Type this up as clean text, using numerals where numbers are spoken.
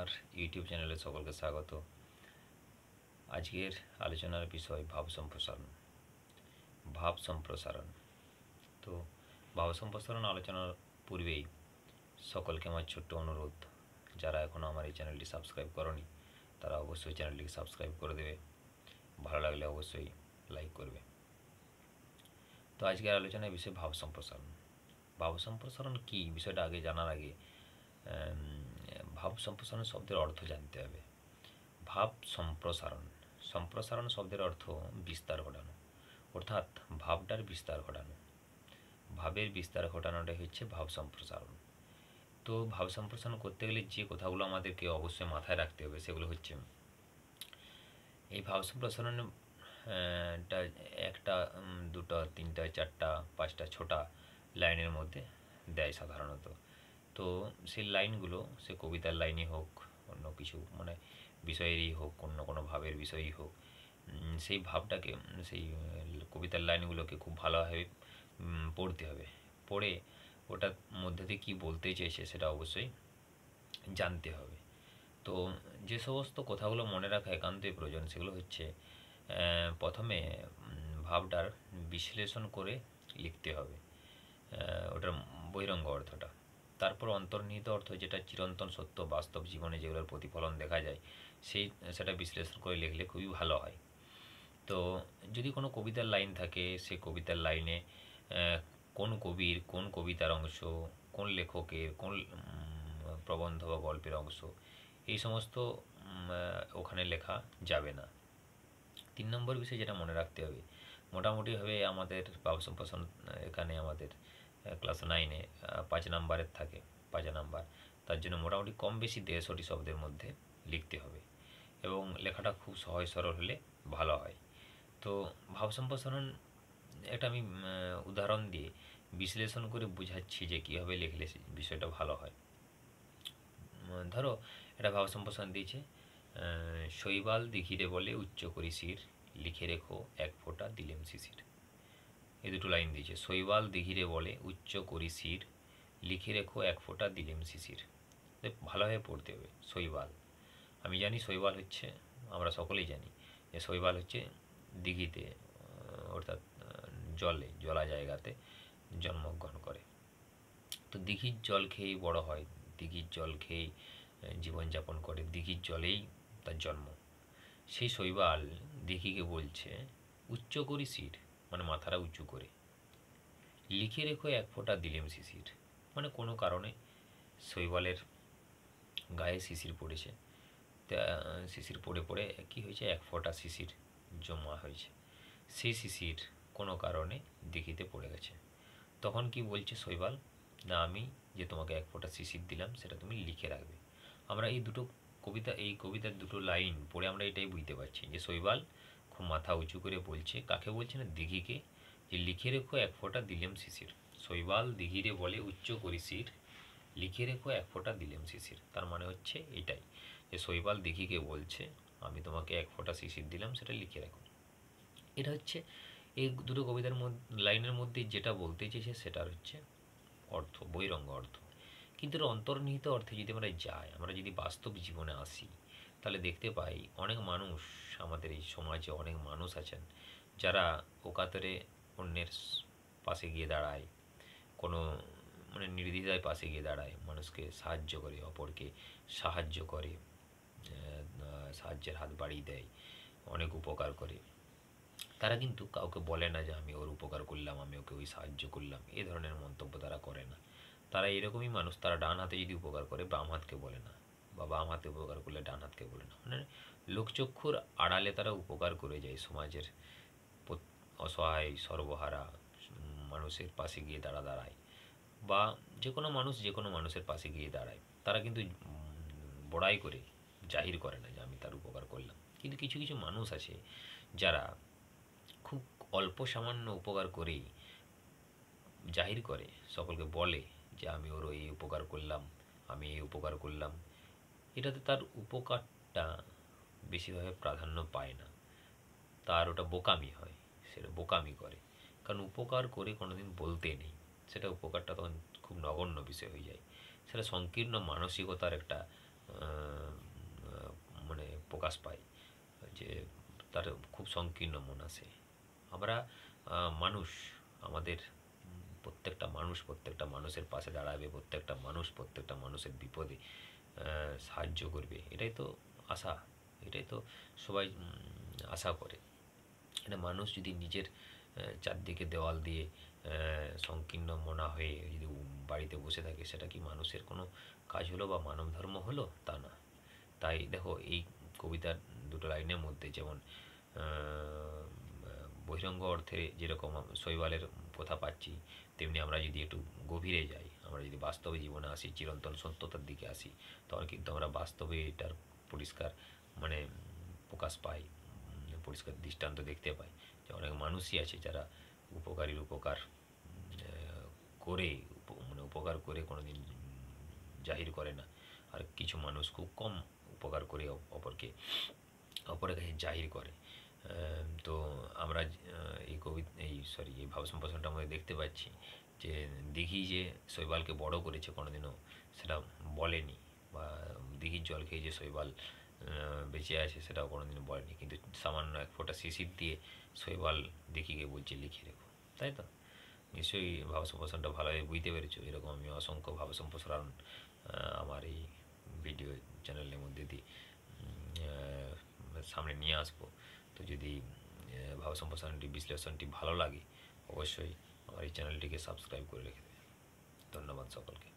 আমার ইউটিউব চ্যানেলে সকলকে স্বাগত। আজকের আলোচনার বিষয় ভাব সম্প্রসারণ। তো ভাব সম্প্রসারণ আলোচনার পূর্বেই সকলকে আমার ছোট্ট অনুরোধ, যারা এখনও আমার এই চ্যানেলটি সাবস্ক্রাইব করনি তারা অবশ্যই চ্যানেলটিকে সাবস্ক্রাইব করে দেবে, ভালো লাগলে অবশ্যই লাইক করবে। তো আজকের আলোচনার বিষয় ভাব সম্প্রসারণ। ভাব সম্প্রসারণ কী, বিষয়টা আগে জানার আগে ভাব সম্প্রসারণ শব্দের অর্থ জানতে হবে। ভাব সম্প্রসারণ, সম্প্রসারণ শব্দের অর্থ বিস্তার ঘটানো, অর্থাৎ ভাবটার বিস্তার ঘটানো। ভাবের বিস্তার ঘটানোটাই হচ্ছে ভাব সম্প্রসারণ। তো ভাব সম্প্রসারণ করতে গেলে যে কথাগুলো আমাদেরকে অবশ্যই মাথায় রাখতে হবে সেগুলো হচ্ছে, এই ভাব সম্প্রসারণ একটা দুটো তিনটা চারটা পাঁচটা ছটা লাইনের মধ্যে দেয় সাধারণত। তো সেই লাইনগুলো সে কবিতার লাইনই হোক, অন্য কিছু মানে বিষয়েরই হোক, অন্য কোনো ভাবের বিষয়ই হোক, সেই ভাবটাকে সেই কবিতার লাইনগুলোকে খুব ভালোভাবে পড়তে হবে। পড়ে ওটার মধ্যে দিয়ে কী বলতে চেয়েছে সেটা অবশ্যই জানতে হবে। তো যে সমস্ত কথাগুলো মনে রাখা একান্তই প্রয়োজন সেগুলো হচ্ছে, প্রথমে ভাবটার বিশ্লেষণ করে লিখতে হবে ওটার বহিরঙ্গ অর্থটা। তারপর অন্তর্নিহিত অর্থ, যেটা চিরন্তন সত্য বাস্তব জীবনে যেগুলোর প্রতিফলন দেখা যায়, সেটা বিশ্লেষণ করে লিখলে খুবই ভালো হয়। তো যদি কোনো কবিতার লাইন থাকে, সে কবিতার লাইনে কোন কবির কোন কবিতার অংশ, কোন লেখকের কোন প্রবন্ধ বা গল্পের অংশ, এই সমস্ত ওখানে লেখা যাবে না। 3 নম্বর বিষয় যেটা মনে রাখতে হবে, মোটামুটিভাবে আমাদের ভাব সম্প্রসারণ এখানে আমাদের ক্লাস 9-এ 5 নাম্বারের থাকে, 5 নাম্বার। তার জন্য মোটামুটি কম বেশি 150টি শব্দের মধ্যে লিখতে হবে এবং লেখাটা খুব সহজ সরল হলে ভালো হয়। তো ভাব সম্প্রসারণ একটা আমি উদাহরণ দিয়ে বিশ্লেষণ করে বোঝাচ্ছি যে কীভাবে লিখলে বিষয়টা ভালো হয়। ধরো একটা ভাব সম্প্রসারণ দিয়েছে, শৈবাল দিঘিরে বলে উচ্চ করি শির, লিখে রেখো এক ফোঁটা দিলেম শিশির। এই দুটো লাইন দিয়েছে, শৈবাল দিঘিরে বলে উচ্চ করি শির, লিখে রেখো এক ফোঁটা দিলেম শিশির। ভালোভাবে পড়তে হবে। শৈবাল, আমি জানি শৈবাল হচ্ছে, আমরা সকলেই জানি যে শৈবাল হচ্ছে দিঘিতে, অর্থাৎ জলা জায়গাতে জন্মগ্রহণ করে। তো দিঘির জল খেয়েই বড় হয়, দিঘির জল খেয়েই জীবনযাপন করে, দিঘির জলেই তার জন্ম। সেই শৈবাল দিঘিকে বলছে উচ্চ করি শির, মানে মাথাটা উঁচু করে, লিখে রেখো এক ফোঁটা দিলেম শিশির, মানে কোনো কারণে শৈবালের গায়ে শিশির পড়েছে, তা শিশির পড়ে পড়ে কী হয়েছে, এক ফোঁটা শিশির জমা হয়েছে। সেই শিশির কোনো কারণে দিঘিতে পড়ে গেছে। তখন কি বলছে শৈবাল, না আমি যে তোমাকে এক ফোঁটা শিশির দিলাম সেটা তুমি লিখে রাখবে। আমরা এই কবিতার দুটো লাইন পড়ে আমরা এটাই বুঝতে পারছি যে শৈবাল খুব মাথা উঁচু করে বলছে, কাকে বলছে না, দিঘিকে, যে লিখে রেখো এক ফোঁটা দিলেম শিশির। শৈবাল দিঘিরে বলে উচ্চ করি শির, লিখে রেখো এক ফোঁটা দিলেম শিশির। তার মানে হচ্ছে এটাই যে শৈবাল দিঘিকে বলছে আমি তোমাকে এক ফোঁটা শিশির দিলাম, সেটা লিখে রাখো। এটা হচ্ছে এই দুটো কবিতার লাইনের মধ্যে যেটা বলতে চেয়েছে সেটার হচ্ছে অর্থ, বহিরঙ্গ অর্থ। কিন্তু এর অন্তর্নিহিত অর্থে যদি আমরা যদি বাস্তব জীবনে আসি, তাহলে দেখতে পাই অনেক মানুষ, আমাদের এই সমাজে অনেক মানুষ আছেন যারা অকাতরে অন্যের পাশে গিয়ে দাঁড়ায়, কোনো মানে নির্দ্বিধায় পাশে গিয়ে দাঁড়ায়, মানুষকে সাহায্য করে, অপরকে সাহায্য করে, সাহায্যের হাত বাড়িয়ে দেয়, অনেক উপকার করে। তারা কিন্তু কাউকে বলে না যে আমি ওর উপকার করলাম, আমি ওকে ওই সাহায্য করলাম, এই ধরনের মন্তব্য তারা করে না। তারা এরকমই মানুষ, তারা ডান হাতে যদি উপকার করে বাম হাতকে বলে না, বা বাম হাতে উপকার করলে ডান হাতকে বলে না, মানে লোকচক্ষুর আড়ালে তারা উপকার করে যায়, সমাজের অসহায় সর্বহারা মানুষের পাশে গিয়ে দাঁড়ায়, বা যে কোনো মানুষ যে কোনো মানুষের পাশে গিয়ে দাঁড়ায়। তারা কিন্তু বড়াই করে জাহির করে না যে আমি তার উপকার করলাম। কিন্তু কিছু কিছু মানুষ আছে যারা খুব অল্প সামান্য উপকার করেই জাহির করে, সকলকে বলে যে আমি ওর এই উপকার করলাম, আমি এই উপকার করলাম। এটাতে তার উপকারটা বেশিভাবে প্রাধান্য পায় না, তার ওটা বোকামি হয়, সেটা বোকামি করে। কারণ উপকার করে কোনোদিন বলতে নেই, সেটা উপকারটা তখন খুব নগণ্য বিষয় হয়ে যায়, সেটা সংকীর্ণ মানসিকতার একটা প্রকাশ পায়, যে তার খুব সংকীর্ণ মন আসে। আমরা মানুষ, আমাদের প্রত্যেকটা মানুষের পাশে দাঁড়াবে, প্রত্যেকটা মানুষের বিপদে সাহায্য করবে, এটাই তো আশা, এটাই তো সবাই আশা করে। এটা মানুষ যদি নিজের চারদিকে দেওয়াল দিয়ে সংকীর্ণ মনা হয়ে যদি বাড়িতে বসে থাকে, সেটা কি মানুষের কোনো কাজ হলো বা মানব ধর্ম হলো? তা না। তাই দেখো, এই কবিতার দুটো লাইনের মধ্যে যেমন বহিরঙ্গ অর্থে যেরকম শৈবালের কথা পাচ্ছি, তেমনি আমরা যদি একটু গভীরে যাই, আমরা যদি বাস্তবে জীবনে আসি, চিরন্তন সত্যতার দিকে আসি, তখন কিন্তু আমরা বাস্তবে এটার পরিষ্কার মানে প্রকাশ পাই, পরিষ্কার দৃষ্টান্ত দেখতে পাই যে অনেক মানুষই আছে যারা উপকারীর উপকার করে, মানে উপকার করে কোনো দিন জাহির করে না, আর কিছু মানুষ খুব কম উপকার করে অপরের কাছে জাহির করে। তো আমরা এই ভাব সম্প্রসারণটার মধ্যে দেখতে পাচ্ছি যে দিঘি যে শৈবালকে বড় করেছে, কোনোদিনও সেটা বলেনি, বা দিঘির জল খেয়ে যে শৈবাল বেঁচে আছে সেটাও কোনোদিনও বলেনি, কিন্তু সামান্য এক ফোঁটা শিশির দিয়ে শৈবাল দিঘিকে বলছে লিখে রেখো। তাই তো? নিশ্চয়ই ভাব সম্প্রসারণটা ভালোভাবে বুঝতে পেরেছো। এরকম আমি অসংখ্য ভাব সম্প্রসারণ আমার এই ভিডিও চ্যানেলের মধ্যে দিয়ে সামনে নিয়ে আসবো। তো যদি ভাব সম্প্রসারণটি বিশ্লেষণটি ভালো লাগে, অবশ্যই আমার এই চ্যানেলটিকে সাবস্ক্রাইব করে রেখে দেবে। ধন্যবাদ সকলকে।